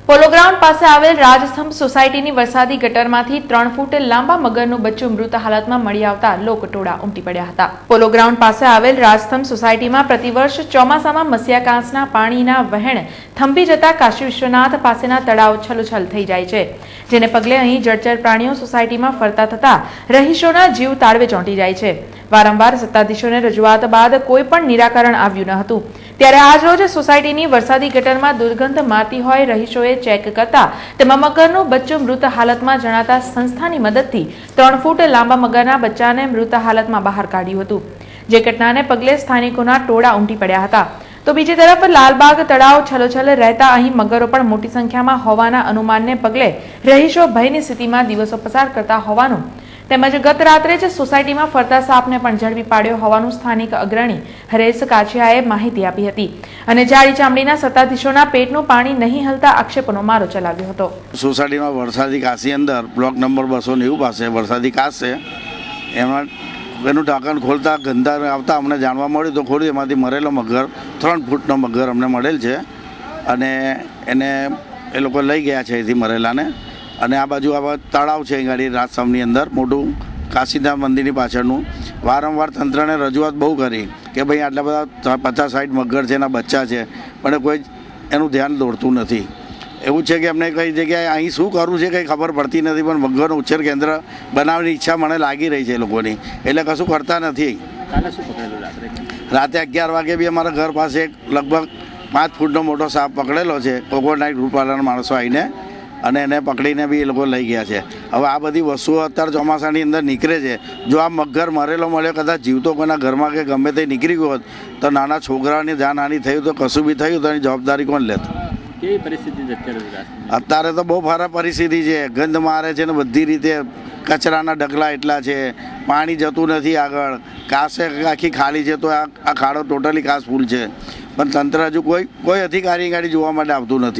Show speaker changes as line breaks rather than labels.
પોલો ground પાસે આવેલ રાજસ્તંભ સોસાયટીની વરસાદી ગટરમાંથી 3 ફૂટ લાંબા મગરનું બચ્ચું મૃત હાલતમાં મળી આવતા લોકટોળા ઉમટી પડ્યા હતા। પોલો ગ્રાઉન્ડ પાસે આવેલ રાજસ્તંભ સોસાયટીમાં પ્રતિવર્ષ ચોમાસામાં મસ્યાકાંસના પાણીના વહેણ થંભી જતા કાશી વિશ્વનાથ પાસેના તળાવ છલોછલ થઈ જાય છે, જેને પગલે અહીં જળચર પ્રાણીઓ સોસાયટીમાં ફરતા થતા રહીશોના જીવ તાળવે ચોંટી જાય છે। વારંવાર સત્તાધીશોને રજૂઆત બાદ કોઈ પણ નિરાકરણ આવ્યું ન હતું, ત્યારે આજ રોજ સોસાયટીની વરસાદી ગટરમાં દુર્ગંધ મારતી હોય રહીશોએ ચેક કરતા તેમાં મગરનું બચ્ચું મૃત હાલતમાં જણાતા સંસ્થાની મદદથી 3 ફૂટ લાંબા મગરના બચ્ચાને મૃત હાલતમાં બહાર કાઢ્યું હતું, જે ઘટનાને પગલે સ્થાનિકોના ટોળા ઉમટી પડ્યા હતા। તો બીજી તરફ લાલબાગ તળાવ છલોછલ રહેતા અહીં મગરો પણ મોટી સંખ્યામાં હોવાના અનુમાનને પગલે રહીશો ભયની સ્થિતિમાં દિવસો પસાર કરતા હોવાનું તેમજ ગત રાત્રે જ સોસાયટીમાં ફરતા સાપને પણ ઝડપી પાડ્યો હોવાનું સ્થાનિક અગ્રણી હરેશ કાછિયાએ માહિતી આપી હતી અને જાડી ચામડીના સત્તાધીશોના પેટનું પાણી નહીં હલતા આક્ષેપોનો મારો ચલાવ્યો હતો।
સોસાયટીમાં વરસાદી કાસી અંદર બ્લોક નંબર 290 પાસે વરસાદી કાસ છે, એમાં એનું ઢાંકણ ખોલતા ગંદા આવતા અમને જાણવા મળ્યું તો ખોલ્યું, એમાંથી મરેલો મગર 3 ફૂટનો મગર અમને મળેલ છે અને એને એ લોકો લઈ ગયા છે અહીંથી મરેલાને। અને આ બાજુ આવા તળાવ છે અહીં ગાડી રાજસ્તંભની અંદર મોટું કાશીનાથ મંદિરની પાછળનું, વારંવાર તંત્રને રજૂઆત બહુ કરી કે ભાઈ આટલા બધા 50-60 મગર છે, એના બચ્ચા છે, પણ કોઈ એનું ધ્યાન દોરતું નથી। એવું છે કે અમને કઈ જગ્યાએ અહીં શું કરવું છે કંઈ ખબર પડતી નથી, પણ મગરનું ઉછેર કેન્દ્ર બનાવવાની ઈચ્છા મને લાગી રહી છે લોકોની, એટલે કશું કરતા નથી। રાતે 11 વાગે બી અમારા ઘર પાસે લગભગ 5 ફૂટનો મોટો સાપ પકડેલો છે, કોકોનાઇટ ગ્રુપવાળાના માણસો આવીને અને એને પકડીને બી એ લોકો લઈ ગયા છે। હવે આ બધી વસ્તુઓ અત્યારે ચોમાસાની અંદર નીકળે છે, જો આ મગર મરેલો મળ્યો કદાચ જીવતો કોઈના ઘરમાં કે ગમે તે નીકળી ગયો હોત તો નાના છોકરાઓની જાનહાનિ થયું તો કશું બી થયું તો એની જવાબદારી કોણ લેત?
કેવી પરિસ્થિતિ
અત્યારે તો બહુ ખરાબ પરિસ્થિતિ છે, ગંધ મારે છે ને બધી રીતે કચરાના ઢગલા એટલા છે, પાણી જતું નથી આગળ, કાસે આખી ખાલી છે, તો આ ખાડો ટોટલી કાસ ફૂલ છે, પણ તંત્ર હજુ કોઈ અધિકારી ગાડી જોવા માટે આવતું નથી।